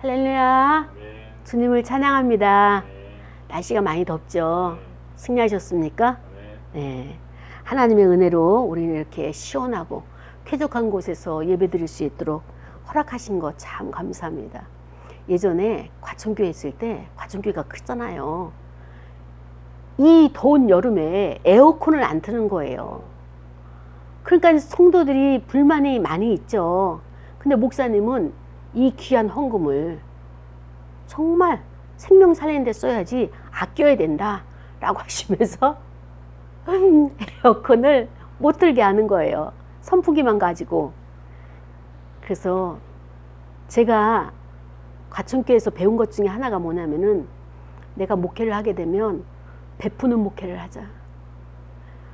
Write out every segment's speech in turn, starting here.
할렐루야. 아멘. 주님을 찬양합니다. 아멘. 날씨가 많이 덥죠? 아멘. 승리하셨습니까? 아멘. 네. 하나님의 은혜로 우리는 이렇게 시원하고 쾌적한 곳에서 예배드릴 수 있도록 허락하신 것 참 감사합니다. 예전에 과천교회 있을 때, 과천교회가 크잖아요. 이 더운 여름에 에어컨을 안 트는 거예요. 그러니까 성도들이 불만이 많이 있죠. 근데 목사님은 이 귀한 헌금을 정말 생명 살리는 데 써야지 아껴야 된다 라고 하시면서 에어컨을 못 틀게 하는 거예요. 선풍기만 가지고. 그래서 제가 과천교회에서 배운 것 중에 하나가 뭐냐면은, 내가 목회를 하게 되면 베푸는 목회를 하자.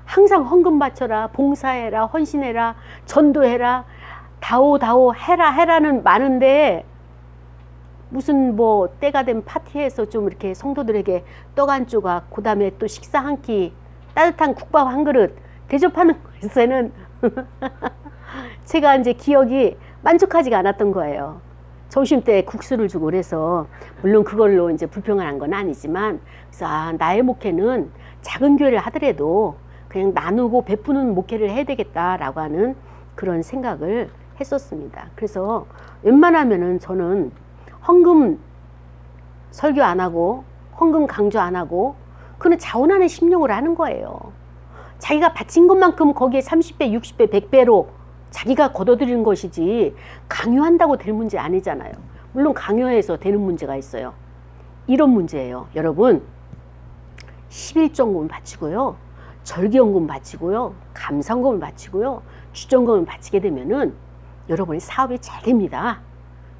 항상 헌금 바쳐라, 봉사해라, 헌신해라, 전도해라, 다오 해라는 많은데, 무슨 뭐 때가 된 파티에서 좀 이렇게 성도들에게 떡 한 조각, 그 다음에 또 식사 한 끼, 따뜻한 국밥 한 그릇 대접하는 것에는 제가 이제 기억이 만족하지가 않았던 거예요. 점심때 국수를 주고 그래서, 물론 그걸로 이제 불평을 한 건 아니지만, 그래서 나의 목회는 작은 교회를 하더라도 그냥 나누고 베푸는 목회를 해야 되겠다라고 하는 그런 생각을 했었습니다. 그래서 웬만하면은 저는 헌금 설교 안 하고 헌금 강조 안 하고 그는 자원하는 심령을 하는 거예요. 자기가 바친 것만큼 거기에 30배, 60배, 100배로 자기가 걷어들이는 것이지 강요한다고 될 문제 아니잖아요. 물론 강요해서 되는 문제가 있어요. 이런 문제예요. 여러분, 11조헌금을 바치고요, 절기헌금 바치고요, 감사헌금을 바치고요, 주정금을 바치게 되면은 여러분의 사업이 잘 됩니다.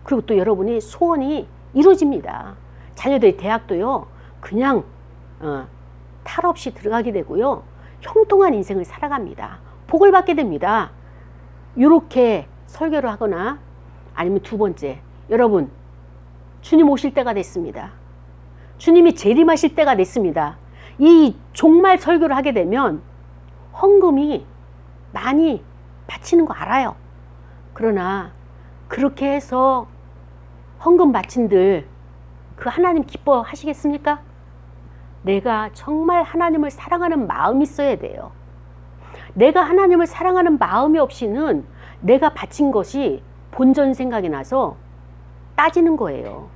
그리고 또 여러분이 소원이 이루어집니다. 자녀들이 대학도요, 그냥 탈 없이 들어가게 되고요, 형통한 인생을 살아갑니다. 복을 받게 됩니다. 이렇게 설교를 하거나, 아니면 두 번째, 여러분, 주님 오실 때가 됐습니다. 주님이 재림하실 때가 됐습니다. 이 종말 설교를 하게 되면 헌금이 많이 바치는 거 알아요. 그러나 그렇게 해서 헌금 바친들 그 하나님 기뻐하시겠습니까? 내가 정말 하나님을 사랑하는 마음이 있어야 돼요. 내가 하나님을 사랑하는 마음이 없이는 내가 바친 것이 본전 생각이 나서 따지는 거예요.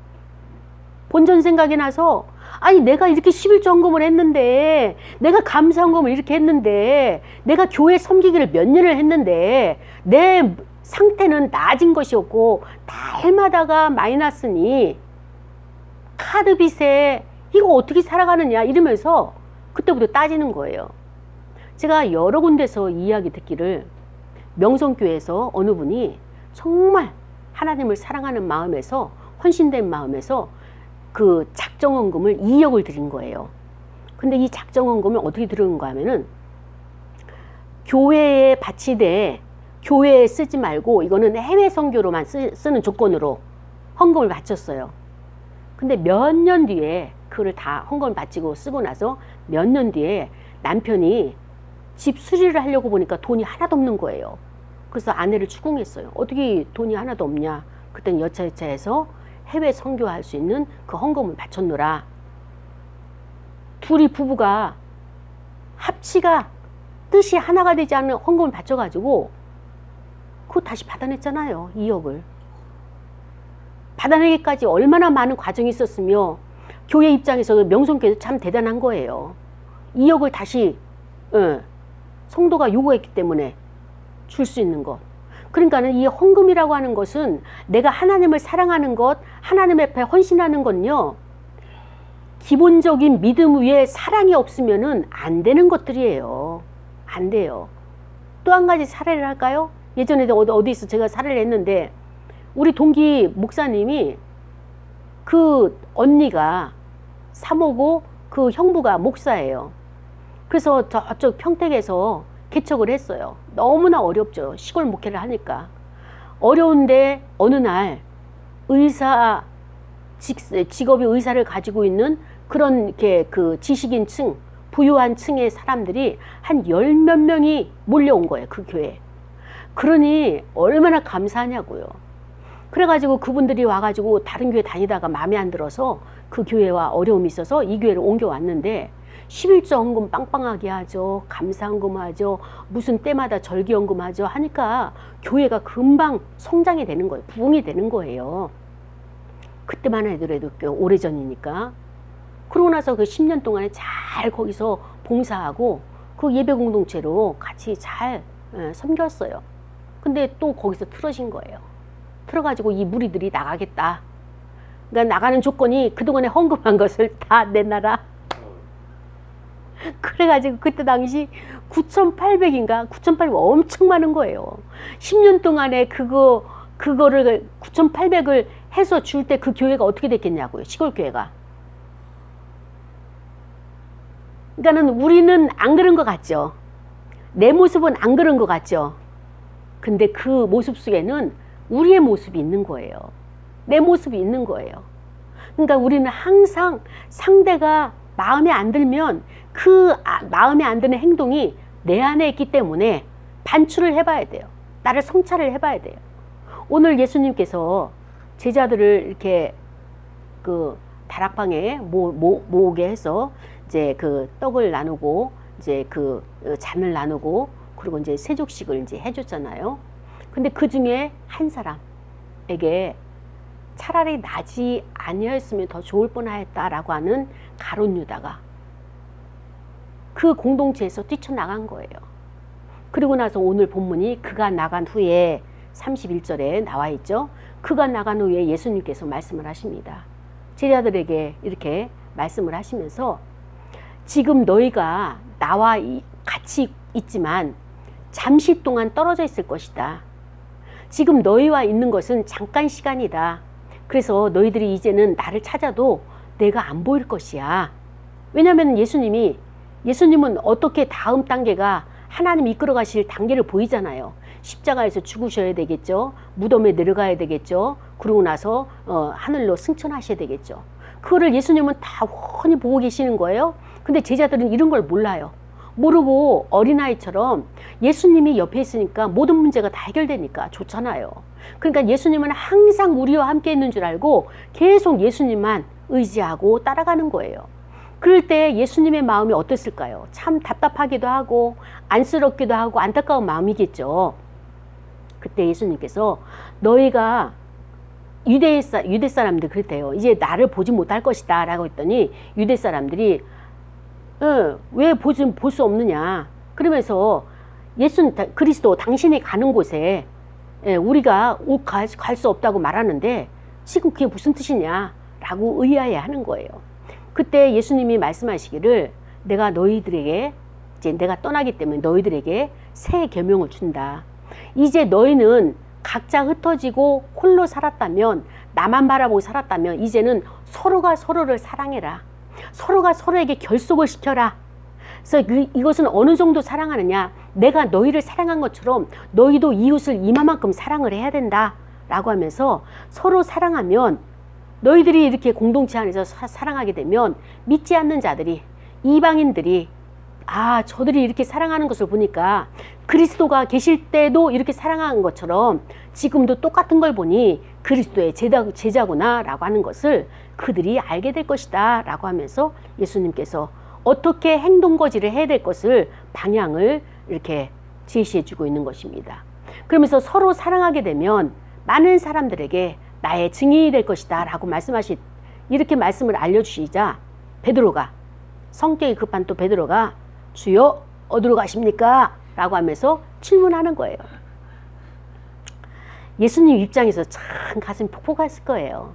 본전 생각이 나서, 아니 내가 이렇게 11조헌금을 했는데, 내가 감사헌금을 이렇게 했는데, 내가 교회 섬기기를 몇 년을 했는데 내 상태는 나아진 것이었고 다 해마다가 마이너스니 카드 빚에 이거 어떻게 살아가느냐 이러면서 그때부터 따지는 거예요. 제가 여러 군데서 이야기 듣기를, 명성교회에서 어느 분이 정말 하나님을 사랑하는 마음에서, 헌신된 마음에서 그 작정헌금을 2억을 드린 거예요. 근데 이 작정헌금을 어떻게 드리는가 하면은, 교회에 바치되 교회에 쓰지 말고 이거는 해외 선교로만 쓰는 조건으로 헌금을 바쳤어요. 근데 몇 년 뒤에 그걸 다 헌금을 바치고 쓰고 나서 몇 년 뒤에 남편이 집 수리를 하려고 보니까 돈이 하나도 없는 거예요. 그래서 아내를 추궁했어요. 어떻게 돈이 하나도 없냐. 그때는 여차여차해서 해외 선교할 수 있는 그 헌금을 바쳤노라. 둘이 부부가 합치가 뜻이 하나가 되지 않는 헌금을 바쳐가지고 그거 다시 받아냈잖아요. 2억을. 받아내기까지 얼마나 많은 과정이 있었으며, 교회 입장에서 명성교회도 참 대단한 거예요. 2억을 다시 성도가 요구했기 때문에 줄 수 있는 것. 그러니까는 이 헌금이라고 하는 것은, 내가 하나님을 사랑하는 것, 하나님 앞에 헌신하는 건요, 기본적인 믿음 위에 사랑이 없으면은 안 되는 것들이에요. 안 돼요. 또 한 가지 사례를 할까요? 예전에 어디서 제가 사례를 했는데, 우리 동기 목사님이 그 언니가 사모고 그 형부가 목사예요. 그래서 저쪽 평택에서 개척을 했어요. 너무나 어렵죠. 시골 목회를 하니까. 어려운데 어느 날 의사, 직업이 의사를 가지고 있는 그런 이렇게 그 지식인 층, 부유한 층의 사람들이 한 10몇 명이 몰려온 거예요. 그 교회에. 그러니 얼마나 감사하냐고요. 그래가지고 그분들이 와가지고 다른 교회 다니다가 마음에 안 들어서 그 교회와 어려움이 있어서 이 교회를 옮겨왔는데 11조 헌금 빵빵하게 하죠. 감사헌금 하죠. 무슨 때마다 절기헌금 하죠. 하니까 교회가 금방 성장이 되는 거예요. 부흥이 되는 거예요. 그때만 해도 오래전이니까. 그러고 나서 그 10년 동안에 잘 거기서 봉사하고 그 예배 공동체로 같이 잘 섬겼어요. 근데 또 거기서 틀어진 거예요. 틀어가지고 이 무리들이 나가겠다. 그러니까 나가는 조건이 그동안에 헌금한 것을 다 내놔라. 그래가지고 그때 당시 9,800인가 9,800 엄청 많은 거예요. 10년 동안에 그거를 9,800을 해서 줄 때 그 교회가 어떻게 됐겠냐고요. 시골 교회가. 그러니까는 우리는 안 그런 것 같죠. 내 모습은 안 그런 것 같죠. 근데 그 모습 속에는 우리의 모습이 있는 거예요. 내 모습이 있는 거예요. 그러니까 우리는 항상 상대가 마음에 안 들면 그 마음에 안 드는 행동이 내 안에 있기 때문에 반출을 해봐야 돼요. 나를 성찰을 해봐야 돼요. 오늘 예수님께서 제자들을 이렇게 그 다락방에 모으게 해서 이제 그 떡을 나누고 이제 그 잔을 나누고 그리고 이제 세족식을 이제 해줬잖아요. 근데 그 중에 한 사람에게 차라리 나지 아니었으면 더 좋을 뻔하였다라고 하는 가룟 유다가 그 공동체에서 뛰쳐나간 거예요. 그리고 나서 오늘 본문이 그가 나간 후에 31절에 나와 있죠. 그가 나간 후에 예수님께서 말씀을 하십니다. 제자들에게 이렇게 말씀을 하시면서 지금 너희가 나와 같이 있지만 잠시 동안 떨어져 있을 것이다. 지금 너희와 있는 것은 잠깐 시간이다. 그래서 너희들이 이제는 나를 찾아도 내가 안 보일 것이야. 왜냐하면 예수님은 어떻게 다음 단계가 하나님 이끌어 가실 단계를 보이잖아요. 십자가에서 죽으셔야 되겠죠. 무덤에 내려가야 되겠죠. 그러고 나서 하늘로 승천하셔야 되겠죠. 그거를 예수님은 다 훤히 보고 계시는 거예요. 근데 제자들은 이런 걸 몰라요. 모르고 어린아이처럼 예수님이 옆에 있으니까 모든 문제가 다 해결되니까 좋잖아요. 그러니까 예수님은 항상 우리와 함께 있는 줄 알고 계속 예수님만 의지하고 따라가는 거예요. 그럴 때 예수님의 마음이 어땠을까요? 참 답답하기도 하고 안쓰럽기도 하고 안타까운 마음이겠죠. 그때 예수님께서 너희가 유대 사람들 그랬대요. 이제 나를 보지 못할 것이다 라고 했더니 유대 사람들이 왜 볼 수 없느냐. 그러면서 그리스도 당신이 가는 곳에 우리가 갈 수 없다고 말하는데 지금 그게 무슨 뜻이냐 라고 의아해 하는 거예요. 그때 예수님이 말씀하시기를 내가 너희들에게 이제 내가 떠나기 때문에 너희들에게 새 계명을 준다. 이제 너희는 각자 흩어지고 홀로 살았다면 나만 바라보고 살았다면 이제는 서로가 서로를 사랑해라. 서로가 서로에게 결속을 시켜라. 그래서 이것은 어느 정도 사랑하느냐. 내가 너희를 사랑한 것처럼 너희도 이웃을 이만큼 사랑을 해야 된다 라고 하면서 서로 사랑하면 너희들이 이렇게 공동체 안에서 사랑하게 되면 믿지 않는 자들이 이방인들이 저들이 이렇게 사랑하는 것을 보니까 그리스도가 계실 때도 이렇게 사랑하는 것처럼 지금도 똑같은 걸 보니 그리스도의 제자구나 라고 하는 것을 그들이 알게 될 것이다 라고 하면서 예수님께서 어떻게 행동거지를 해야 될 것을 방향을 이렇게 제시해 주고 있는 것입니다. 그러면서 서로 사랑하게 되면 많은 사람들에게 나의 증인이 될 것이다 라고 이렇게 말씀을 알려주시자 베드로가 성격이 급한 또 베드로가 주여 어디로 가십니까? 라고 하면서 질문하는 거예요. 예수님 입장에서 참 가슴이 퍽퍽했을 거예요.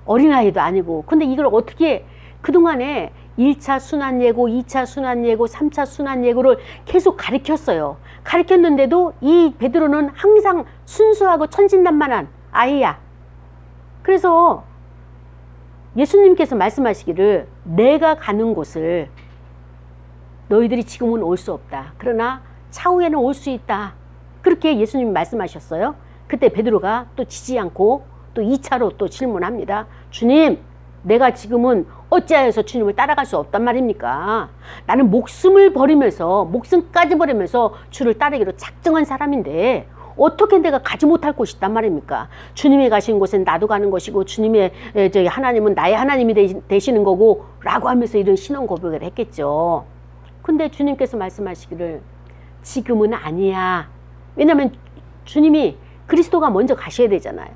어린아이도 아니고 근데 이걸 어떻게 그동안에 1차 순환예고 2차 순환예고 3차 순환예고를 계속 가르쳤어요. 가르쳤는데도 이 베드로는 항상 순수하고 천진난만한 아이야. 그래서 예수님께서 말씀하시기를 내가 가는 곳을 너희들이 지금은 올 수 없다. 그러나 차후에는 올 수 있다. 그렇게 예수님이 말씀하셨어요. 그때 베드로가 또 지지 않고 또 2차로 또 질문합니다. 주님, 내가 지금은 어찌하여서 주님을 따라갈 수 없단 말입니까? 나는 목숨까지 버리면서 주를 따르기로 작정한 사람인데 어떻게 내가 가지 못할 곳이 있단 말입니까? 주님이 가신 곳은 나도 가는 것이고 주님의 저기 하나님은 나의 하나님이 되시는 거고 라고 하면서 이런 신앙 고백을 했겠죠. 근데 주님께서 말씀하시기를 지금은 아니야. 왜냐하면 주님이 그리스도가 먼저 가셔야 되잖아요.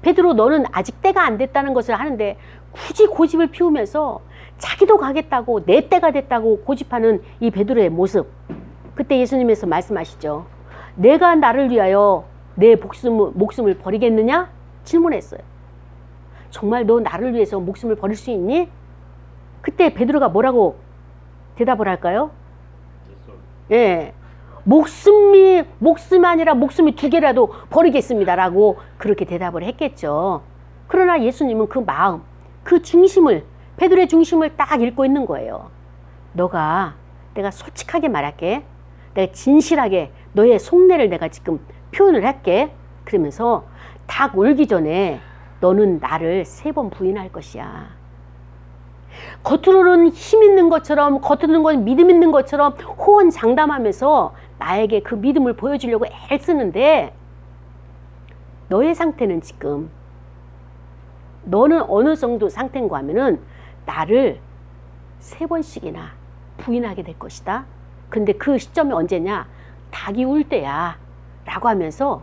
베드로 너는 아직 때가 안 됐다는 것을 하는데 굳이 고집을 피우면서 자기도 가겠다고 내 때가 됐다고 고집하는 이 베드로의 모습. 그때 예수님께서 말씀하시죠. 내가 나를 위하여 내 목숨을 버리겠느냐? 질문했어요. 정말 너 나를 위해서 목숨을 버릴 수 있니? 그때 베드로가 뭐라고 대답을 할까요? 예. 목숨이 아니라 목숨이 2개라도 버리겠습니다라고 그렇게 대답을 했겠죠. 그러나 예수님은 그 마음, 그 중심을, 베드로의 중심을 딱 읽고 있는 거예요. 내가 솔직하게 말할게. 내가 진실하게 너의 속내를 내가 지금 표현을 할게. 그러면서 닭 울기 전에 너는 나를 3번 부인할 것이야. 겉으로는 힘 있는 것처럼, 겉으로는 믿음 있는 것처럼 호언장담하면서 나에게 그 믿음을 보여주려고 애쓰는데 너의 상태는 지금 너는 어느 정도 상태인가 하면은 나를 3번씩이나 부인하게 될 것이다. 근데 그 시점이 언제냐? 닭이 울 때야 라고 하면서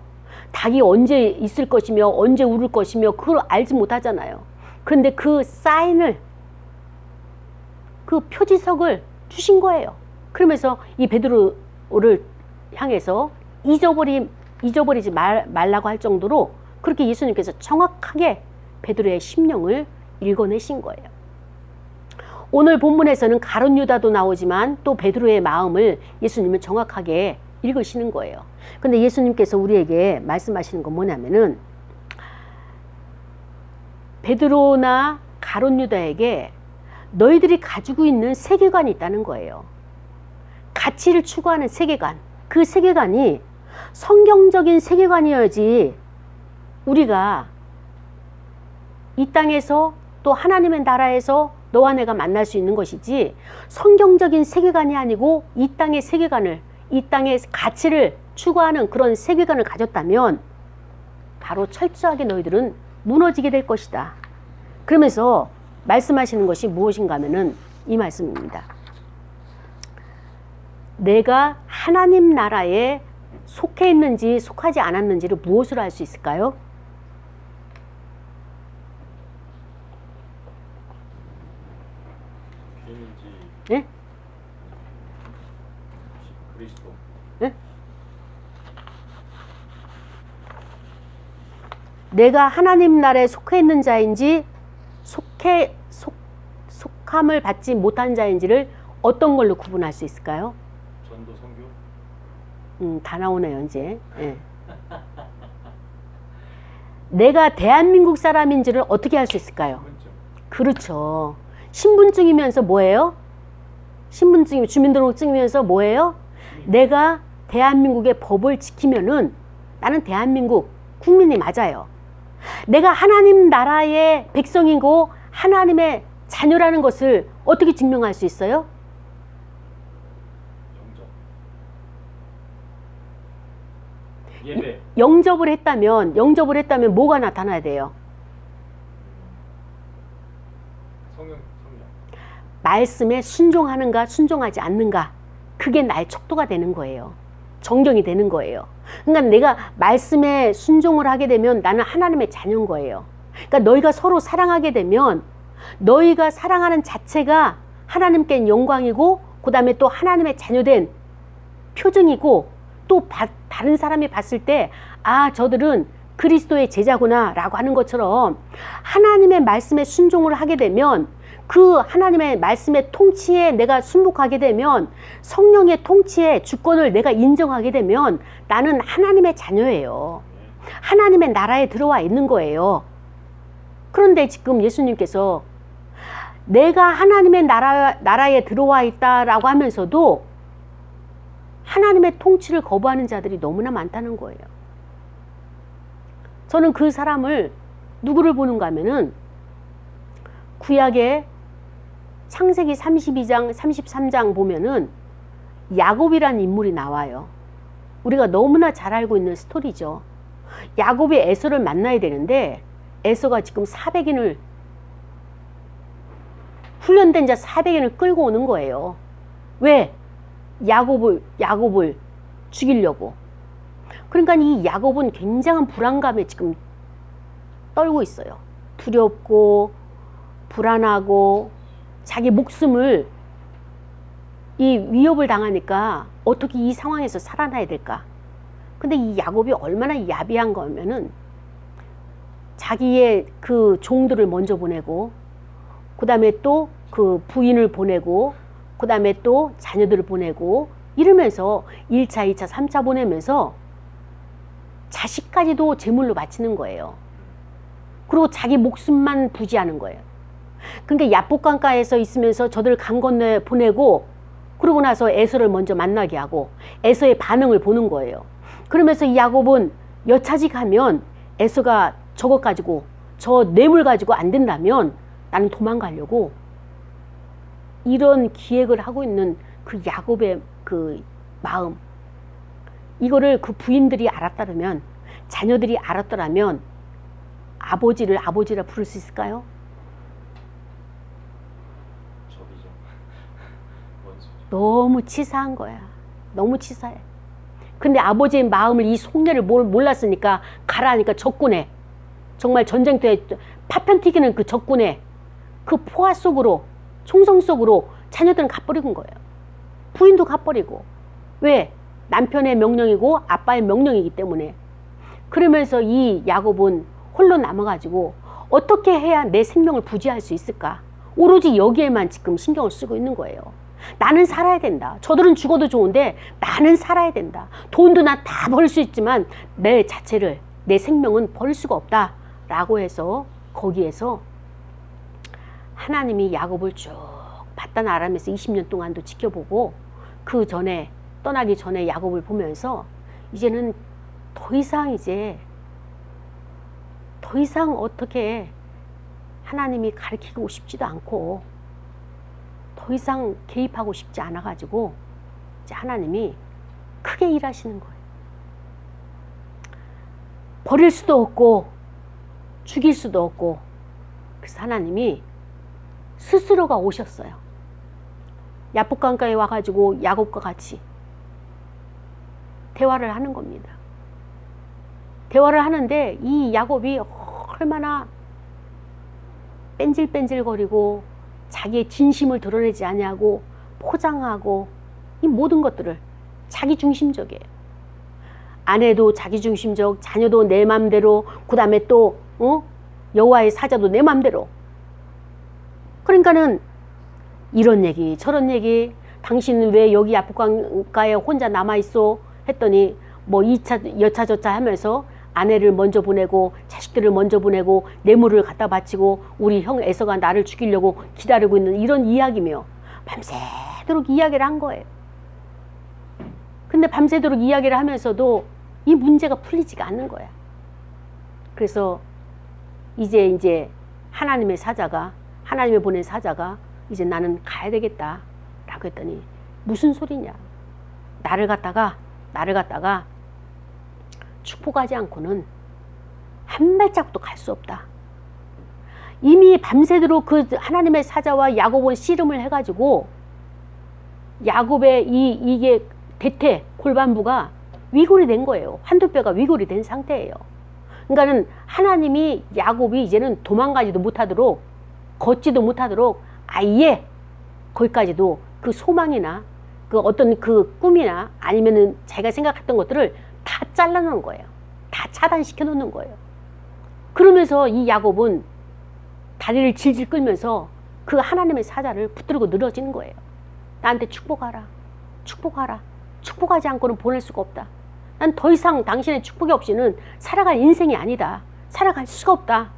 닭이 언제 있을 것이며 언제 울을 것이며 그걸 알지 못하잖아요. 그런데 그 사인을, 그 표지석을 주신 거예요. 그러면서 이 베드로를 향해서 잊어버리지 말라고 할 정도로 그렇게 예수님께서 정확하게 베드로의 심령을 읽어내신 거예요. 오늘 본문에서는 가룟 유다도 나오지만 또 베드로의 마음을 예수님은 정확하게 읽으시는 거예요. 근데 예수님께서 우리에게 말씀하시는 건 뭐냐면은 베드로나 가룟 유다에게 너희들이 가지고 있는 세계관이 있다는 거예요. 가치를 추구하는 세계관. 그 세계관이 성경적인 세계관이어야지 우리가 이 땅에서 또 하나님의 나라에서 너와 내가 만날 수 있는 것이지, 성경적인 세계관이 아니고 이 땅의 세계관을, 이 땅의 가치를 추구하는 그런 세계관을 가졌다면 바로 철저하게 너희들은 무너지게 될 것이다. 그러면서 말씀하시는 것이 무엇인가 하면은 이 말씀입니다. 내가 하나님 나라에 속해 있는지 속하지 않았는지를 무엇으로 알 수 있을까요? 네? 그리스도. 네? 내가 하나님 나라에 속해 있는 자인지 속함을 받지 못한 자인지를 어떤 걸로 구분할 수 있을까요? 전도 선교? 다 나오네요 이제. 네. 내가 대한민국 사람인지를 어떻게 알 수 있을까요? 그렇죠. 신분증이면서 뭐예요? 신분증이 주민등록증이면서 뭐예요? 내가 대한민국의 법을 지키면은 나는 대한민국 국민이 맞아요. 내가 하나님 나라의 백성이고 하나님의 자녀라는 것을 어떻게 증명할 수 있어요? 예배. 영접을 했다면 뭐가 나타나야 돼요? 성령. 말씀에 순종하는가 순종하지 않는가, 그게 나의 척도가 되는 거예요. 정경이 되는 거예요. 그러니까 내가 말씀에 순종을 하게 되면 나는 하나님의 자녀인 거예요. 그러니까 너희가 서로 사랑하게 되면 너희가 사랑하는 자체가 하나님께 영광이고 그 다음에 또 하나님의 자녀된 표징이고, 또 다른 사람이 봤을 때 아, 저들은 그리스도의 제자구나 라고 하는 것처럼 하나님의 말씀에 순종을 하게 되면, 그 하나님의 말씀의 통치에 내가 순복하게 되면, 성령의 통치의 주권을 내가 인정하게 되면 나는 하나님의 자녀예요. 하나님의 나라에 들어와 있는 거예요. 그런데 지금 예수님께서 내가 하나님의 나라에 들어와 있다라고 하면서도 하나님의 통치를 거부하는 자들이 너무나 많다는 거예요. 저는 그 사람을 누구를 보는가 하면은 구약의 창세기 32장, 33장 보면은 야곱이라는 인물이 나와요. 우리가 너무나 잘 알고 있는 스토리죠. 야곱이 에서를 만나야 되는데 에서가 지금 400인을 훈련된 자 400인을 끌고 오는 거예요. 왜? 야곱을 죽이려고. 그러니까 이 야곱은 굉장한 불안감에 지금 떨고 있어요. 두렵고 불안하고 자기 목숨을 이 위협을 당하니까 어떻게 이 상황에서 살아나야 될까? 근데 이 야곱이 얼마나 야비한 거면은 자기의 그 종들을 먼저 보내고 그 다음에 또 그 부인을 보내고 그 다음에 또 자녀들을 보내고 이러면서 1차, 2차, 3차 보내면서 자식까지도 제물로 바치는 거예요. 그리고 자기 목숨만 부지하는 거예요. 그러니까 야복강가에서 있으면서 저들 강 건너에 보내고 그러고 나서 에서를 먼저 만나게 하고 에서의 반응을 보는 거예요. 그러면서 이 야곱은 여차지 가면 에서가 저것 가지고 저 뇌물 가지고 안 된다면 나는 도망가려고 이런 기획을 하고 있는 그 야곱의 그 마음, 이거를 그 부인들이 알았다면, 자녀들이 알았더라면 아버지를 아버지라 부를 수 있을까요? 적이죠. 원수죠. 너무 치사한 거야. 너무 치사해. 근데 아버지의 마음을, 이 속내를 몰랐으니까 가라니까 적군에, 정말 전쟁터에 파편 튀기는 그 적군에 그 포화 속으로, 총성 속으로 자녀들은 가버린 거예요. 부인도 가버리고. 왜? 남편의 명령이고 아빠의 명령이기 때문에. 그러면서 이 야곱은 홀로 남아가지고 어떻게 해야 내 생명을 부지할 수 있을까? 오로지 여기에만 지금 신경을 쓰고 있는 거예요. 나는 살아야 된다. 저들은 죽어도 좋은데 나는 살아야 된다. 돈도 나 다 벌 수 있지만 내 자체를, 내 생명은 버릴 수가 없다 라고 해서 거기에서 하나님이 야곱을 쭉 바단 아람에서 20년 동안도 지켜보고 그 전에, 떠나기 전에 야곱을 보면서 이제는 더 이상 어떻게 하나님이 가르치고 싶지도 않고 더 이상 개입하고 싶지 않아가지고 이제 하나님이 크게 일하시는 거예요. 버릴 수도 없고 죽일 수도 없고, 그래서 하나님이 스스로가 오셨어요. 야복강가에 와가지고 야곱과 같이 대화를 하는 겁니다. 대화를 하는데 이 야곱이 얼마나 뺀질뺀질거리고 자기의 진심을 드러내지 아니하고 포장하고 이 모든 것들을 자기 중심적이에요. 아내도 자기 중심적, 자녀도 내 맘대로, 그 다음에 또 여호와의 사자도 내 맘대로. 그러니까는 이런 얘기 저런 얘기, 당신은 왜 여기 야복강가에 혼자 남아있어 했더니 뭐 2차 여차저차 하면서 아내를 먼저 보내고 자식들을 먼저 보내고 뇌물을 갖다 바치고 우리 형 에서가 나를 죽이려고 기다리고 있는 이런 이야기며 밤새도록 이야기를 한 거예요. 근데 밤새도록 이야기를 하면서도 이 문제가 풀리지가 않는 거야. 그래서 이제 하나님의 보낸 사자가 이제 나는 가야 되겠다 라고 했더니 무슨 소리냐, 나를 갖다가 축복하지 않고는 한 발짝도 갈 수 없다. 이미 밤새도록 그 하나님의 사자와 야곱은 씨름을 해가지고 야곱의 이게 대퇴 골반부가 위골이 된 거예요. 한두 뼈가 위골이 된 상태예요. 그러니까는 하나님이 야곱이 이제는 도망가지도 못하도록, 걷지도 못하도록 아예 거기까지도 그 소망이나 그 어떤 그 꿈이나 아니면은 자기가 생각했던 것들을 다 잘라놓은 거예요. 다 차단시켜 놓는 거예요. 그러면서 이 야곱은 다리를 질질 끌면서 그 하나님의 사자를 붙들고 늘어지는 거예요. 나한테 축복하라. 축복하라. 축복하지 않고는 보낼 수가 없다. 난 더 이상 당신의 축복이 없이는 살아갈 인생이 아니다. 살아갈 수가 없다.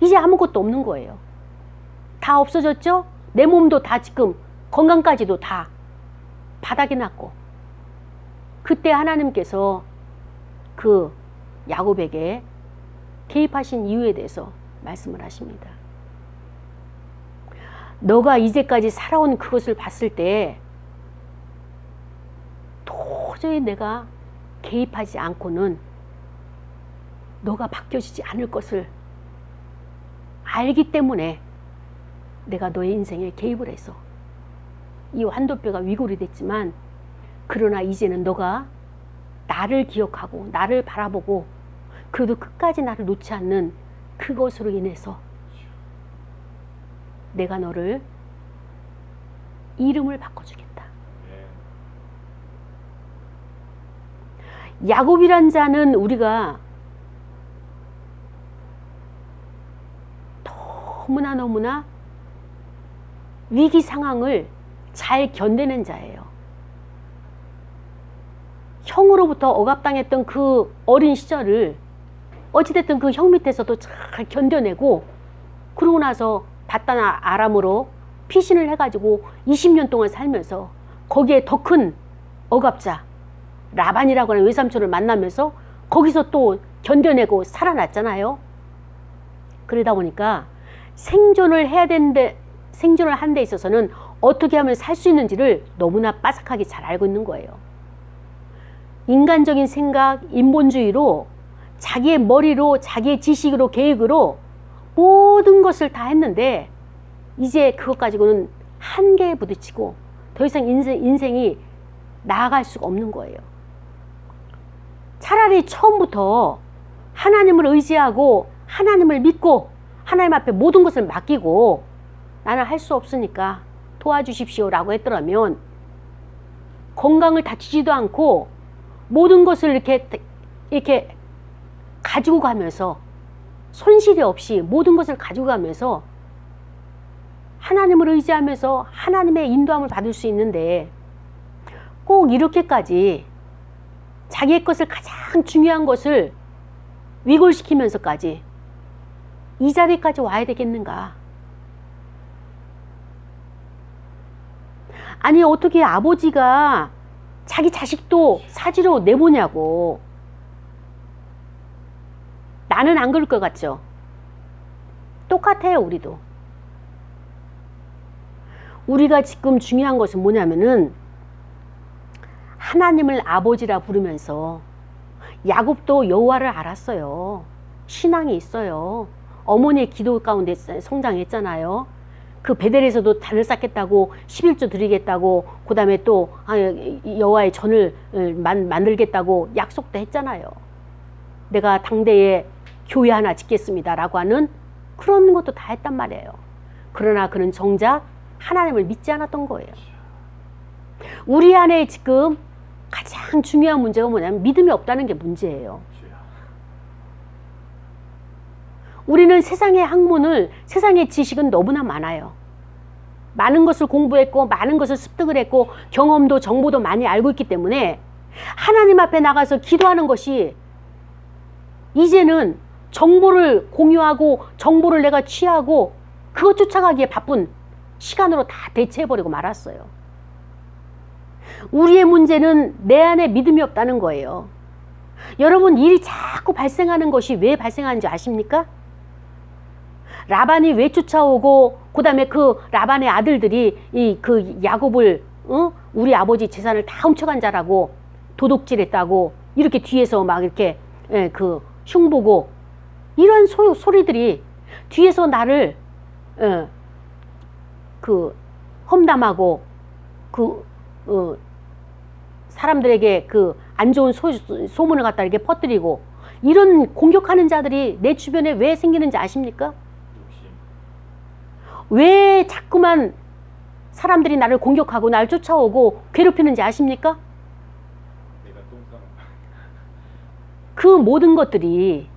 이제 아무것도 없는 거예요. 다 없어졌죠? 내 몸도 다 지금 건강까지도 다 바닥이 났고, 그때 하나님께서 그 야곱에게 개입하신 이유에 대해서 말씀을 하십니다. 너가 이제까지 살아온 그것을 봤을 때 도저히 내가 개입하지 않고는 너가 바뀌어지지 않을 것을 알기 때문에 내가 너의 인생에 개입을 해서 이 환도뼈가 위골이 됐지만, 그러나 이제는 너가 나를 기억하고 나를 바라보고 그래도 끝까지 나를 놓지 않는 그것으로 인해서 내가 너를 이름을 바꿔주겠다. 야곱이란 자는 우리가 너무나 위기 상황을 잘 견디는 자예요. 형으로부터 억압당했던 그 어린 시절을 어찌됐든 그 형 밑에서도 잘 견뎌내고, 그러고 나서 바단 아람으로 피신을 해가지고 20년 동안 살면서 거기에 더 큰 억압자 라반이라고 하는 외삼촌을 만나면서 거기서 또 견뎌내고 살아났잖아요. 그러다 보니까 생존을 해야 되는데, 생존을 하는 데 있어서는 어떻게 하면 살 수 있는지를 너무나 빠삭하게 잘 알고 있는 거예요. 인간적인 생각, 인본주의로 자기의 머리로, 자기의 지식으로, 계획으로 모든 것을 다 했는데 이제 그것 가지고는 한계에 부딪히고 더 이상 인생이 나아갈 수가 없는 거예요. 차라리 처음부터 하나님을 의지하고 하나님을 믿고 하나님 앞에 모든 것을 맡기고 나는 할 수 없으니까 도와주십시오 라고 했더라면 건강을 다치지도 않고 모든 것을 이렇게 가지고 가면서 손실이 없이 모든 것을 가지고 가면서 하나님을 의지하면서 하나님의 인도함을 받을 수 있는데, 꼭 이렇게까지 자기의 것을, 가장 중요한 것을 위골시키면서까지 이 자리까지 와야 되겠는가? 아니 어떻게 아버지가 자기 자식도 사지로 내보냐고. 나는 안 그럴 것 같죠? 똑같아요. 우리도. 우리가 지금 중요한 것은 뭐냐면은 하나님을 아버지라 부르면서, 야곱도 여호와를 알았어요. 신앙이 있어요. 어머니의 기도 가운데 성장했잖아요. 그 베델에서도 단을 쌓겠다고 11조 드리겠다고, 그 다음에 또 여호와의 전을 만들겠다고 약속도 했잖아요. 내가 당대에 교회 하나 짓겠습니다 라고 하는 그런 것도 다 했단 말이에요. 그러나 그는 정작 하나님을 믿지 않았던 거예요. 우리 안에 지금 가장 중요한 문제가 뭐냐면 믿음이 없다는 게 문제예요. 우리는 세상의 학문을, 세상의 지식은 너무나 많아요. 많은 것을 공부했고 많은 것을 습득을 했고 경험도 정보도 많이 알고 있기 때문에 하나님 앞에 나가서 기도하는 것이 이제는 정보를 공유하고 정보를 내가 취하고 그것 쫓아가기에 바쁜 시간으로 다 대체해버리고 말았어요. 우리의 문제는 내 안에 믿음이 없다는 거예요. 여러분, 일이 자꾸 발생하는 것이 왜 발생하는지 아십니까? 라반이 왜 쫓아오고, 그 다음에 그 라반의 아들들이 그 야곱을 우리 아버지 재산을 다 훔쳐간 자라고 도둑질했다고 이렇게 뒤에서 막 이렇게 그 흉보고, 이런 소리들이 뒤에서 나를 그 험담하고 그 사람들에게 그 안 좋은 소문을 갖다 이렇게 퍼뜨리고, 이런 공격하는 자들이 내 주변에 왜 생기는지 아십니까? 왜 자꾸만 사람들이 나를 공격하고 나를 쫓아오고 괴롭히는지 아십니까? 그 모든 것들이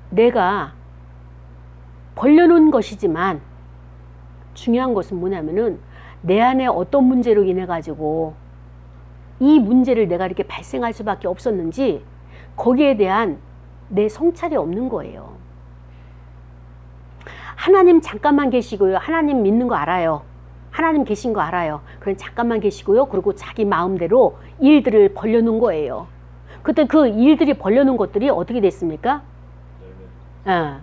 내가 벌려놓은 것이지만, 중요한 것은 뭐냐면은 내 안에 어떤 문제로 인해 가지고 이 문제를 내가 이렇게 발생할 수밖에 없었는지, 거기에 대한 내 성찰이 없는 거예요. 하나님 잠깐만 계시고요. 하나님 믿는 거 알아요. 하나님 계신 거 알아요. 그럼 잠깐만 계시고요. 그리고 자기 마음대로 일들을 벌려놓은 거예요. 그때 그 일들이 벌려놓은 것들이 어떻게 됐습니까? 다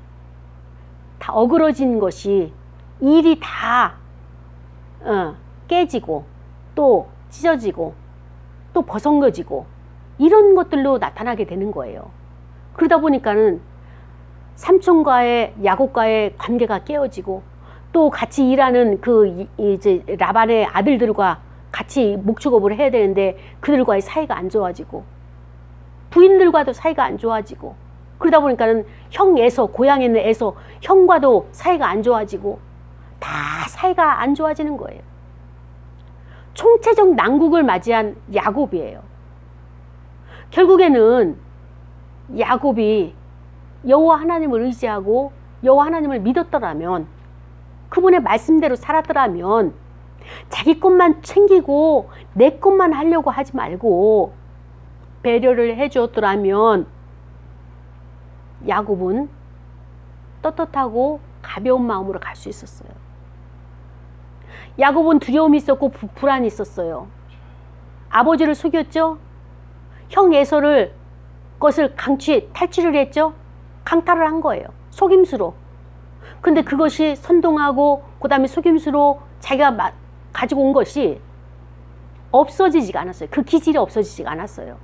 어그러진 것이, 일이 다 깨지고 또 찢어지고 또 버성거지고 이런 것들로 나타나게 되는 거예요. 그러다 보니까는 삼촌과의 야곱과의 관계가 깨어지고 또 같이 일하는 그 이제 라반의 아들들과 같이 목축업을 해야 되는데 그들과의 사이가 안 좋아지고 부인들과도 사이가 안 좋아지고 그러다 보니까는 형 에서 고향에 있는 에서 형과도 사이가 안 좋아지고 다 사이가 안 좋아지는 거예요. 총체적 난국을 맞이한 야곱이에요. 결국에는 야곱이 여호와 하나님을 의지하고 여호와 하나님을 믿었더라면 그분의 말씀대로 살았더라면 자기 것만 챙기고 내 것만 하려고 하지 말고 배려를 해주었더라면 야곱은 떳떳하고 가벼운 마음으로 갈 수 있었어요. 야곱은 두려움이 있었고 불안이 있었어요. 아버지를 속였죠. 형 에서를 것을 탈취를 했죠. 강탈을 한 거예요. 속임수로. 근데 그것이 선동하고 그 다음에 속임수로 자기가 가지고 온 것이 없어지지가 않았어요. 그 기질이 없어지지가 않았어요.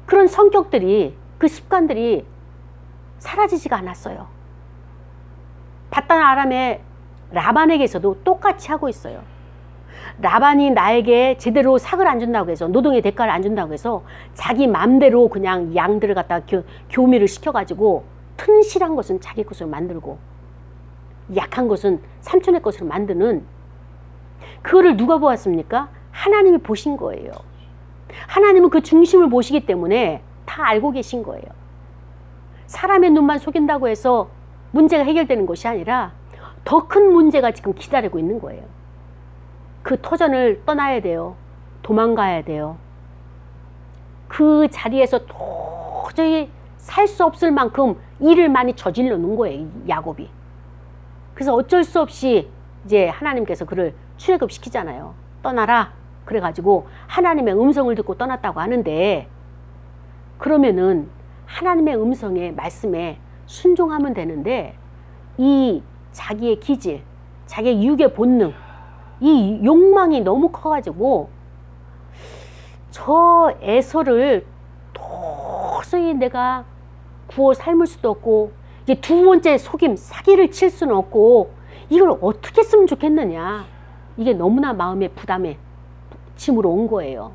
그런 성격들이 그 습관들이 사라지지가 않았어요. 바단 아람의 라반에게서도 똑같이 하고 있어요. 라반이 나에게 제대로 삭을 안 준다고 해서 노동의 대가를 안 준다고 해서 자기 맘대로 그냥 양들을 갖다가 교미를 시켜가지고 튼실한 것은 자기 것으로 만들고 약한 것은 삼촌의 것으로 만드는 그거를 누가 보았습니까? 하나님이 보신 거예요. 하나님은 그 중심을 보시기 때문에 다 알고 계신 거예요. 사람의 눈만 속인다고 해서 문제가 해결되는 것이 아니라 더 큰 문제가 지금 기다리고 있는 거예요. 그 터전을 떠나야 돼요. 도망가야 돼요. 그 자리에서 도저히 살 수 없을 만큼 일을 많이 저질러 놓은 거예요, 야곱이. 그래서 어쩔 수 없이 이제 하나님께서 그를 출애굽시키잖아요. 떠나라. 그래가지고 하나님의 음성을 듣고 떠났다고 하는데 그러면은 하나님의 음성에 말씀에 순종하면 되는데 이 자기의 기질, 자기의 육의 본능, 이 욕망이 너무 커가지고 저 에서를 도저히 내가 구워 삶을 수도 없고 이제 두 번째 속임, 사기를 칠 수는 없고 이걸 어떻게 했으면 좋겠느냐. 이게 너무나 마음의 부담에 짐으로 온 거예요.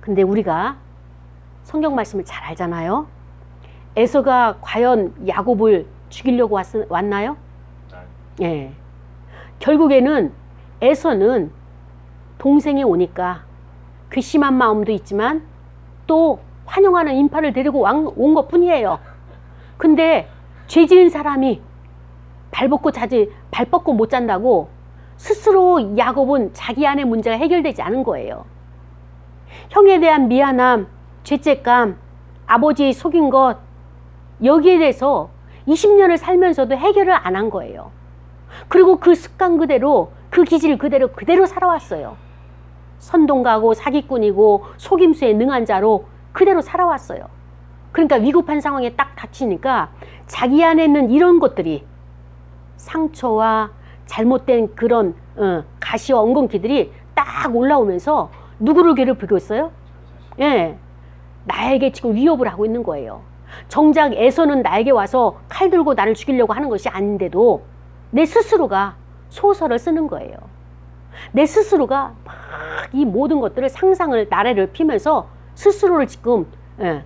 근데 우리가 성경 말씀을 잘 알잖아요. 에서가 과연 야곱을 죽이려고 왔나요? 예. 결국에는 에서는 동생이 오니까 괘씸한 마음도 있지만 또 환영하는 인파를 데리고 온 것 뿐이에요. 근데 죄 지은 사람이 발 뻗고 못 잔다고 스스로 야곱은 자기 안의 문제가 해결되지 않은 거예요. 형에 대한 미안함, 죄책감, 아버지 속인 것 여기에 대해서 20년을 살면서도 해결을 안 한 거예요. 그리고 그 습관 그대로 그 기질 그대로 살아왔어요. 선동가고 사기꾼이고 속임수에 능한 자로 그대로 살아왔어요. 그러니까 위급한 상황에 딱 닥치니까 자기 안에 있는 이런 것들이 상처와 잘못된 그런 가시와 엉겅퀴들이 딱 올라오면서 누구를 괴롭히고 있어요? 예, 나에게 지금 위협을 하고 있는 거예요. 정작 에서는 나에게 와서 칼 들고 나를 죽이려고 하는 것이 아닌데도 내 스스로가 소설을 쓰는 거예요. 내 스스로가 막 이 모든 것들을 상상을 나래를 피면서 스스로를 지금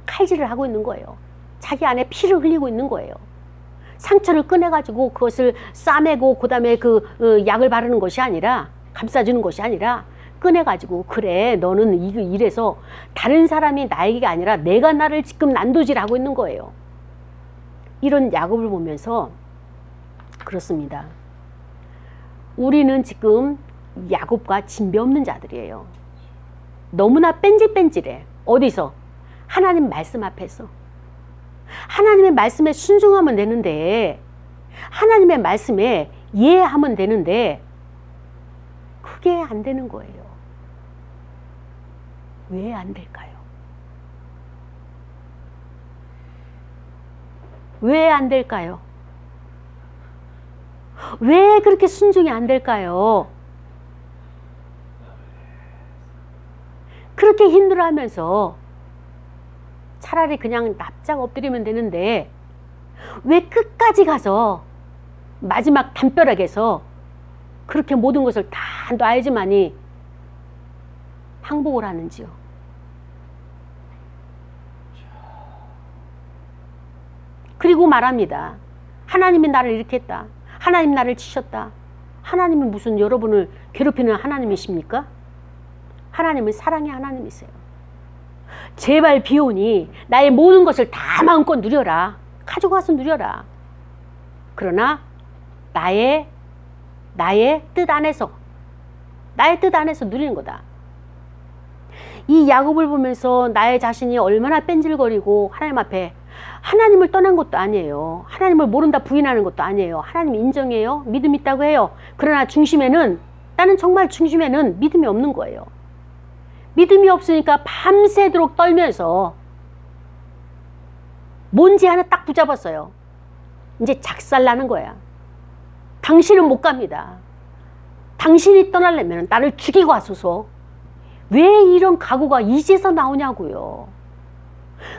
칼질을 하고 있는 거예요. 자기 안에 피를 흘리고 있는 거예요. 상처를 꺼내가지고 그것을 싸매고 그 다음에 그 약을 바르는 것이 아니라 감싸주는 것이 아니라 꺼내가지고 그래 너는 이래서 다른 사람이 나에게 아니라 내가 나를 지금 난도질하고 있는 거예요. 이런 야곱을 보면서 그렇습니다. 우리는 지금 야곱과 진배 없는 자들이에요. 너무나 뺀질뺀질해. 어디서? 하나님 말씀 앞에서. 하나님의 말씀에 순종하면 되는데 하나님의 말씀에 이해하면 되는데 그게 안 되는 거예요. 왜 안 될까요? 왜 안 될까요? 왜 그렇게 순종이 안 될까요? 그렇게 힘들어하면서 차라리 그냥 납작 엎드리면 되는데 왜 끝까지 가서 마지막 담벼락에서 그렇게 모든 것을 다 놔야지만이 항복을 하는지요. 그리고 말합니다. 하나님이 나를 이렇게 했다. 하나님 나를 치셨다. 하나님이 무슨 여러분을 괴롭히는 하나님이십니까? 하나님은 사랑의 하나님이세요. 제발 비오니 나의 모든 것을 다 마음껏 누려라. 가져가서 누려라. 그러나 나의 뜻 안에서 누리는 거다. 이 야곱을 보면서 나의 자신이 얼마나 뺀질거리고 하나님 앞에 하나님을 떠난 것도 아니에요. 하나님을 모른다 부인하는 것도 아니에요. 하나님 인정해요. 믿음 있다고 해요. 그러나 나는 정말 중심에는 믿음이 없는 거예요. 믿음이 없으니까 밤새도록 떨면서 뭔지 하나 딱 붙잡았어요. 이제 작살나는 거야. 당신은 못 갑니다. 당신이 떠나려면 나를 죽이고 하소서. 왜 이런 각오가 이제서 나오냐고요.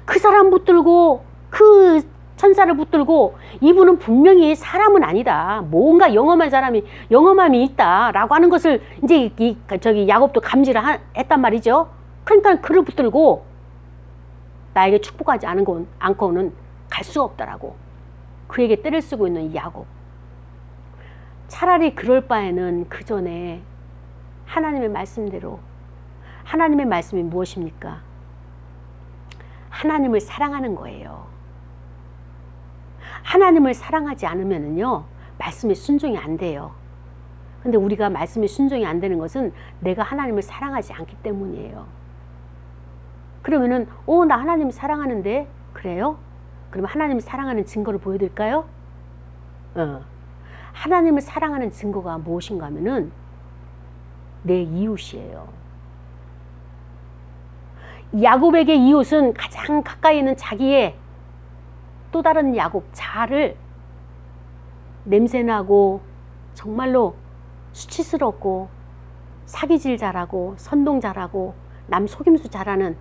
그 사람 붙들고 그 천사를 붙들고 이분은 분명히 사람은 아니다. 뭔가 영험함이 있다라고 하는 것을 이제 야곱도 감지를 했단 말이죠. 그러니까 그를 붙들고 나에게 축복하지 않고는 갈 수가 없다라고 그에게 떼를 쓰고 있는 이 야곱. 차라리 그럴 바에는 그 전에 하나님의 말씀대로 하나님의 말씀이 무엇입니까? 하나님을 사랑하는 거예요. 하나님을 사랑하지 않으면은요, 말씀에 순종이 안 돼요. 근데 우리가 말씀에 순종이 안 되는 것은 내가 하나님을 사랑하지 않기 때문이에요. 그러면은, 나 하나님 사랑하는데? 그래요? 그러면 하나님을 사랑하는 증거를 보여드릴까요? 하나님을 사랑하는 증거가 무엇인가 하면은, 내 이웃이에요. 야곱에게 이웃은 가장 가까이 있는 자기의 또 다른 야곱 자아를 냄새나고 정말로 수치스럽고 사기질 잘하고 선동 잘하고 남 속임수 잘하는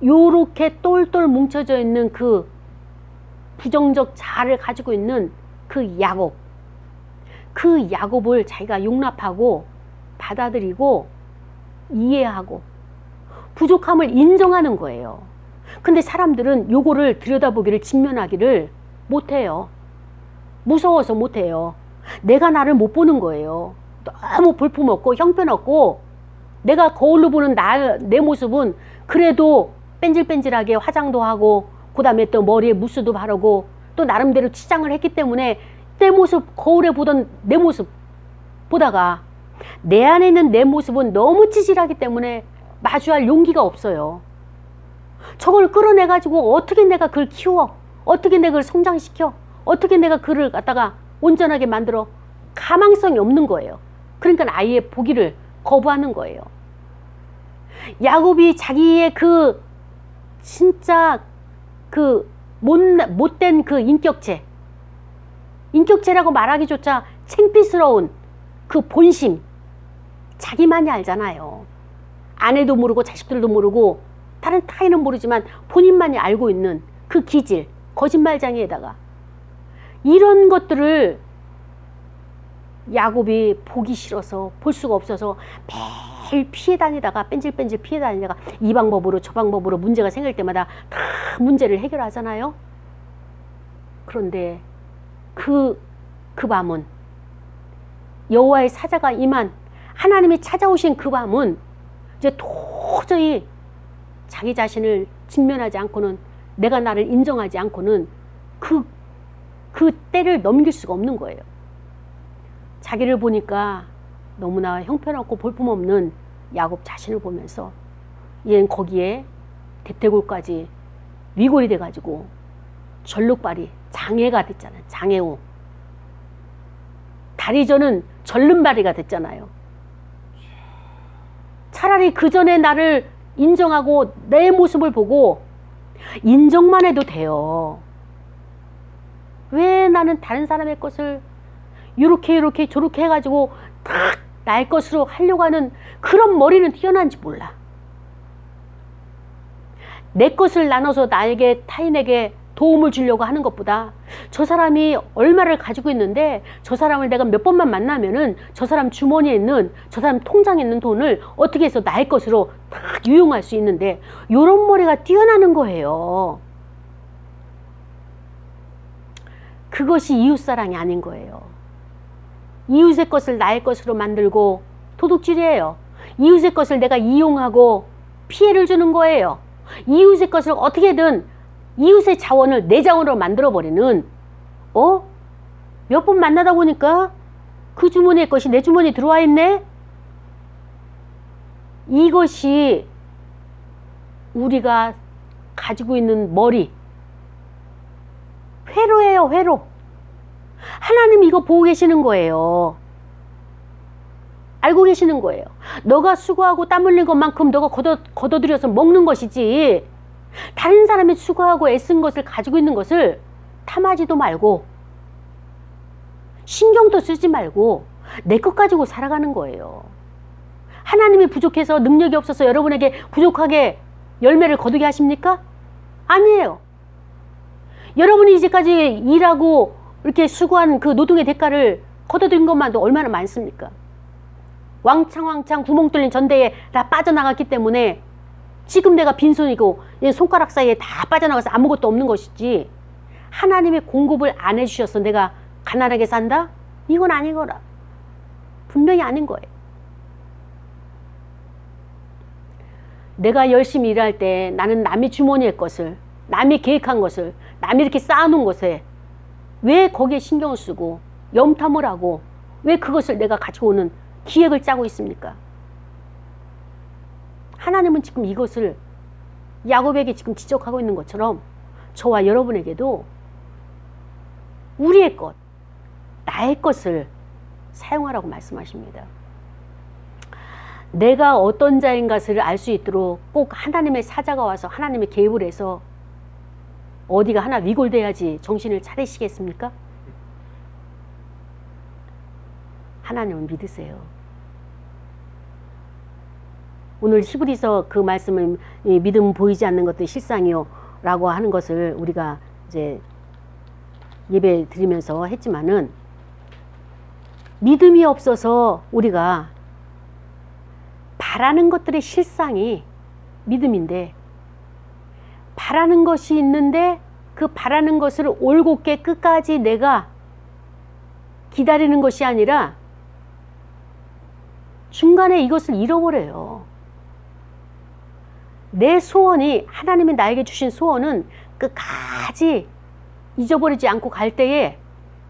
요렇게 똘똘 뭉쳐져 있는 그 부정적 자아를 가지고 있는 그 야곱을 자기가 용납하고 받아들이고 이해하고 부족함을 인정하는 거예요. 근데 사람들은 요거를 들여다보기를 직면하기를 못해요. 무서워서 못해요. 내가 나를 못 보는 거예요. 너무 볼품없고 형편없고 내가 거울로 보는 내 모습은 그래도 뺀질뺀질하게 화장도 하고 그 다음에 또 머리에 무스도 바르고 또 나름대로 치장을 했기 때문에 내 모습 거울에 보던 내 모습 보다가 내 안에 있는 내 모습은 너무 찌질하기 때문에 마주할 용기가 없어요. 저걸 끌어내가지고 어떻게 내가 그걸 키워? 어떻게 내가 그걸 성장시켜? 어떻게 내가 그를 갖다가 온전하게 만들어? 가망성이 없는 거예요. 그러니까 아예 보기를 거부하는 거예요. 야곱이 자기의 그 진짜 그 못된 그 인격체라고 말하기조차 창피스러운 그 본심, 자기만이 알잖아요. 아내도 모르고 자식들도 모르고 다른 타인은 모르지만 본인만이 알고 있는 그 기질, 거짓말장애에다가 이런 것들을 야곱이 보기 싫어서 볼 수가 없어서 매일 피해 다니다가 뺀질뺀질 피해 다니다가 이 방법으로 저 방법으로 문제가 생길 때마다 다 문제를 해결하잖아요. 그런데 그 밤은 여호와의 사자가 임한 하나님이 찾아오신 그 밤은 이제 도저히 자기 자신을 직면하지 않고는 내가 나를 인정하지 않고는 그 때를 넘길 수가 없는 거예요. 자기를 보니까 너무나 형편없고 볼품없는 야곱 자신을 보면서 얘는 거기에 대퇴골까지 위골이 돼가지고 절룩발이 장애가 됐잖아요. 장애우. 다리 저는 절름발이가 됐잖아요. 차라리 그 전에 나를 인정하고 내 모습을 보고 인정만 해도 돼요. 왜 나는 다른 사람의 것을 이렇게 저렇게 해가지고 딱 나의 것으로 하려고 하는 그런 머리는 뛰어난지 몰라. 내 것을 나눠서 나에게 타인에게 도움을 주려고 하는 것보다 저 사람이 얼마를 가지고 있는데 저 사람을 내가 몇 번만 만나면은 저 사람 주머니에 있는 저 사람 통장에 있는 돈을 어떻게 해서 나의 것으로 딱 유용할 수 있는데 요런 머리가 뛰어나는 거예요. 그것이 이웃사랑이 아닌 거예요. 이웃의 것을 나의 것으로 만들고 도둑질이에요. 이웃의 것을 내가 이용하고 피해를 주는 거예요. 이웃의 것을 어떻게든 이웃의 자원을 내 자원으로 만들어버리는 몇 번 만나다 보니까 그 주머니의 것이 내 주머니에 들어와 있네? 이것이 우리가 가지고 있는 머리 회로예요. 회로. 하나님이 이거 보고 계시는 거예요. 알고 계시는 거예요. 너가 수고하고 땀 흘린 것만큼 너가 걷어들여서 먹는 것이지 다른 사람이 수고하고 애쓴 것을 가지고 있는 것을 탐하지도 말고 신경도 쓰지 말고 내 것 가지고 살아가는 거예요. 하나님이 부족해서 능력이 없어서 여러분에게 부족하게 열매를 거두게 하십니까? 아니에요. 여러분이 이제까지 일하고 이렇게 수고한 그 노동의 대가를 거둬들인 것만도 얼마나 많습니까? 왕창 구멍 뚫린 전대에 다 빠져나갔기 때문에 지금 내가 빈손이고 손가락 사이에 다 빠져나가서 아무것도 없는 것이지 하나님의 공급을 안 해주셔서 내가 가난하게 산다? 이건 아니거라. 분명히 아닌 거예요. 내가 열심히 일할 때 나는 남의 주머니의 것을, 남이 계획한 것을, 남이 이렇게 쌓아놓은 것에 왜 거기에 신경을 쓰고 염탐을 하고 왜 그것을 내가 가지고 오는 기획을 짜고 있습니까? 하나님은 지금 이것을 야곱에게 지금 지적하고 있는 것처럼 저와 여러분에게도 우리의 것, 나의 것을 사용하라고 말씀하십니다. 내가 어떤 자인 것을 알 수 있도록 꼭 하나님의 사자가 와서 하나님의 개입을 해서 어디가 하나 위골돼야지 정신을 차리시겠습니까? 하나님을 믿으세요. 오늘 히브리서 그 말씀은 믿음 보이지 않는 것도 실상이요 라고 하는 것을 우리가 이제 예배 드리면서 했지만은 믿음이 없어서 우리가 바라는 것들의 실상이 믿음인데 바라는 것이 있는데 그 바라는 것을 올곧게 끝까지 내가 기다리는 것이 아니라 중간에 이것을 잃어버려요. 내 소원이 하나님이 나에게 주신 소원은 끝까지 잊어버리지 않고 갈 때에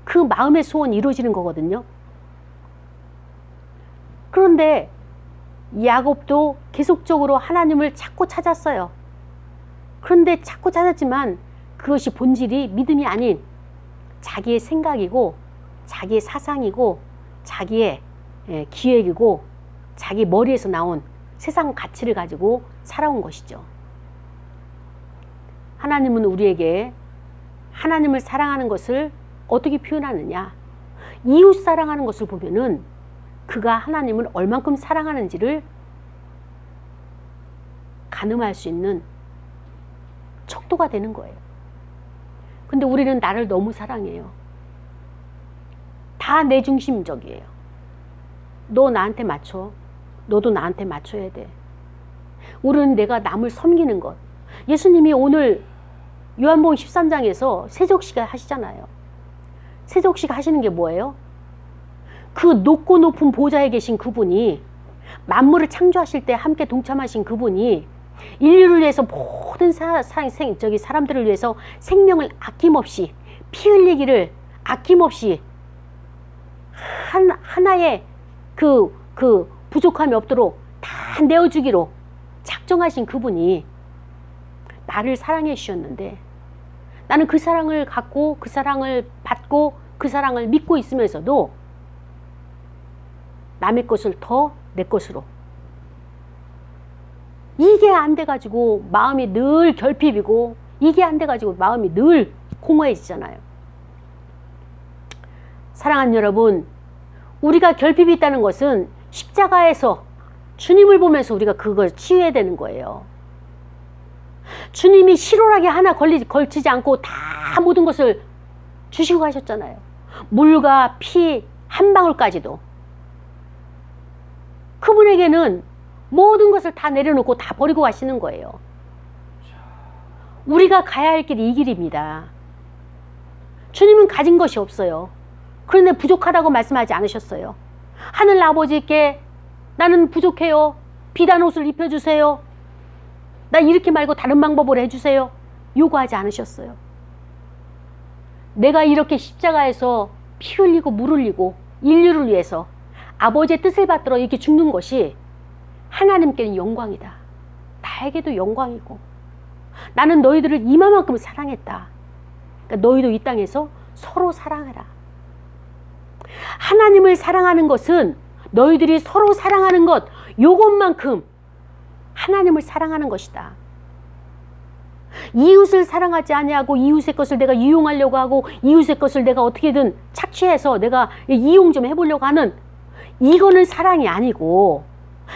그 마음의 소원이 이루어지는 거거든요. 그런데 야곱도 계속적으로 하나님을 찾고 찾았어요. 그런데 찾고 찾았지만 그것이 본질이 믿음이 아닌 자기의 생각이고 자기의 사상이고 자기의 기획이고 자기 머리에서 나온 세상 가치를 가지고 살아온 것이죠. 하나님은 우리에게 하나님을 사랑하는 것을 어떻게 표현하느냐? 이웃 사랑하는 것을 보면은 그가 하나님을 얼만큼 사랑하는지를 가늠할 수 있는 척도가 되는 거예요. 근데 우리는 나를 너무 사랑해요. 다 내 중심적이에요. 너 나한테 맞춰. 너도 나한테 맞춰야 돼. 우리는 내가 남을 섬기는 것. 예수님이 오늘 요한복음 13장에서 세족시가 하시잖아요. 세족시가 하시는 게 뭐예요? 그 높고 높은 보좌에 계신 그분이 만물을 창조하실 때 함께 동참하신 그분이 인류를 위해서 모든 사람들을 위해서 생명을 아낌없이 피 흘리기를 아낌없이 하나의 그 부족함이 없도록 다 내어주기로 작정하신 그분이 나를 사랑해 주셨는데 나는 그 사랑을 갖고 그 사랑을 받고 그 사랑을 믿고 있으면서도 남의 것을 더 내 것으로 이게 안 돼가지고 마음이 늘 결핍이고 이게 안 돼가지고 마음이 늘 공허해지잖아요. 사랑하는 여러분, 우리가 결핍이 있다는 것은 십자가에서 주님을 보면서 우리가 그걸 치유해야 되는 거예요. 주님이 실오라기 하나 걸치지 않고 다 모든 것을 주시고 가셨잖아요. 물과 피 한 방울까지도. 그분에게는 모든 것을 다 내려놓고 다 버리고 가시는 거예요. 우리가 가야 할 길이 이 길입니다. 주님은 가진 것이 없어요. 그런데 부족하다고 말씀하지 않으셨어요. 하늘 아버지께 나는 부족해요. 비단 옷을 입혀주세요. 나 이렇게 말고 다른 방법으로 해주세요. 요구하지 않으셨어요. 내가 이렇게 십자가에서 피 흘리고 물 흘리고 인류를 위해서 아버지의 뜻을 받들어 이렇게 죽는 것이 하나님께는 영광이다. 나에게도 영광이고 나는 너희들을 이만큼 사랑했다. 그러니까 너희도 이 땅에서 서로 사랑해라. 하나님을 사랑하는 것은 너희들이 서로 사랑하는 것 요것만큼 하나님을 사랑하는 것이다. 이웃을 사랑하지 아니하고 이웃의 것을 내가 이용하려고 하고 이웃의 것을 내가 어떻게든 착취해서 내가 이용 좀 해보려고 하는 이거는 사랑이 아니고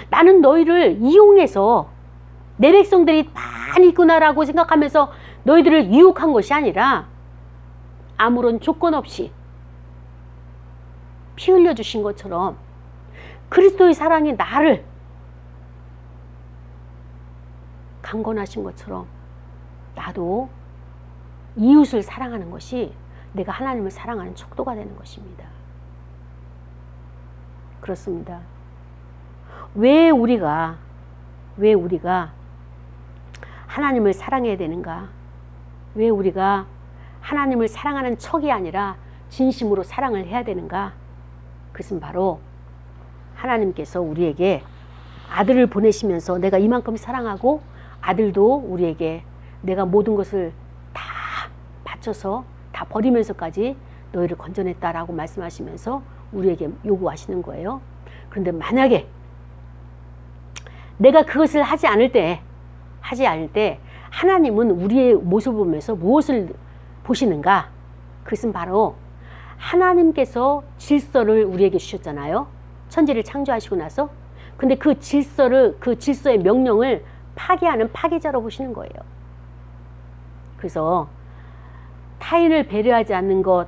나는 너희를 이용해서 내 백성들이 많이 있구나라고 생각하면서 너희들을 유혹한 것이 아니라 아무런 조건 없이 피 흘려주신 것처럼 그리스도의 사랑이 나를 강권하신 것처럼 나도 이웃을 사랑하는 것이 내가 하나님을 사랑하는 척도가 되는 것입니다. 그렇습니다. 왜 우리가 하나님을 사랑해야 되는가? 왜 우리가 하나님을 사랑하는 척이 아니라 진심으로 사랑을 해야 되는가? 그것은 바로 하나님께서 우리에게 아들을 보내시면서 내가 이만큼 사랑하고 아들도 우리에게 내가 모든 것을 다 바쳐서 다 버리면서까지 너희를 건져냈다라고 말씀하시면서 우리에게 요구하시는 거예요. 그런데 만약에 내가 그것을 하지 않을 때 하나님은 우리의 모습을 보면서 무엇을 보시는가? 그것은 바로 하나님께서 질서를 우리에게 주셨잖아요. 천지를 창조하시고 나서. 근데 그 질서의 명령을 파괴하는 파괴자로 보시는 거예요. 그래서 타인을 배려하지 않는 것,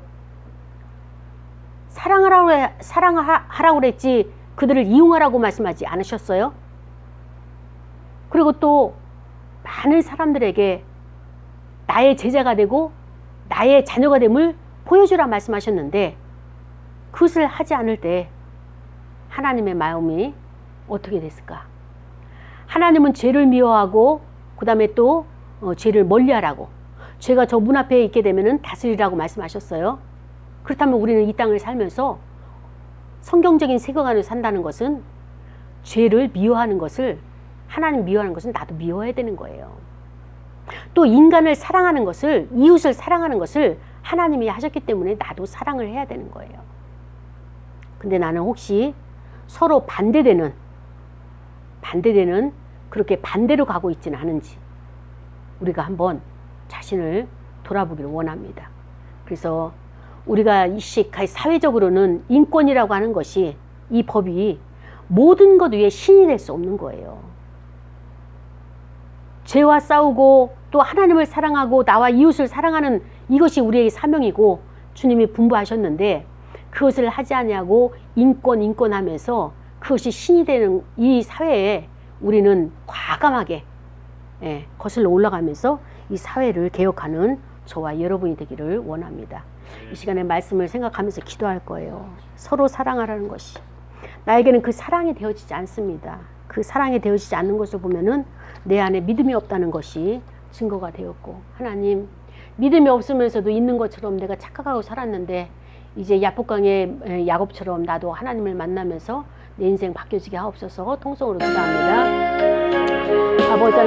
사랑하라고 그랬지 그들을 이용하라고 말씀하지 않으셨어요? 그리고 또 많은 사람들에게 나의 제자가 되고 나의 자녀가 됨을 보여주라 말씀하셨는데 그것을 하지 않을 때 하나님의 마음이 어떻게 됐을까? 하나님은 죄를 미워하고 그 다음에 또 죄를 멀리하라고, 죄가 저 문 앞에 있게 되면 다스리라고 말씀하셨어요. 그렇다면 우리는 이 땅을 살면서 성경적인 세계관을 산다는 것은 죄를 미워하는 것을, 하나님 미워하는 것은 나도 미워해야 되는 거예요. 또 인간을 사랑하는 것을, 이웃을 사랑하는 것을 하나님이 하셨기 때문에 나도 사랑을 해야 되는 거예요. 근데 나는 혹시 서로 반대되는 그렇게 반대로 가고 있지는 않은지 우리가 한번 자신을 돌아보기를 원합니다. 그래서 우리가 사회적으로는 인권이라고 하는 것이, 이 법이 모든 것 위에 신이 될 수 없는 거예요. 죄와 싸우고 또 하나님을 사랑하고 나와 이웃을 사랑하는 이것이 우리의 사명이고 주님이 분부하셨는데 그것을 하지 아니하고 인권하면서 그것이 신이 되는 이 사회에 우리는 과감하게 거슬러 올라가면서 이 사회를 개혁하는 저와 여러분이 되기를 원합니다. 이 시간에 말씀을 생각하면서 기도할 거예요. 서로 사랑하라는 것이 나에게는 그 사랑이 되어지지 않습니다. 그 사랑이 되어지지 않는 것을 보면은 내 안에 믿음이 없다는 것이 증거가 되었고, 하나님, 믿음이 없으면서도 있는 것처럼 내가 착각하고 살았는데 이제 야복강의 야곱처럼 나도 하나님을 만나면서 내 인생 바뀌어지게 하옵소서. 통성으로 기도합니다. 아버지 하나님,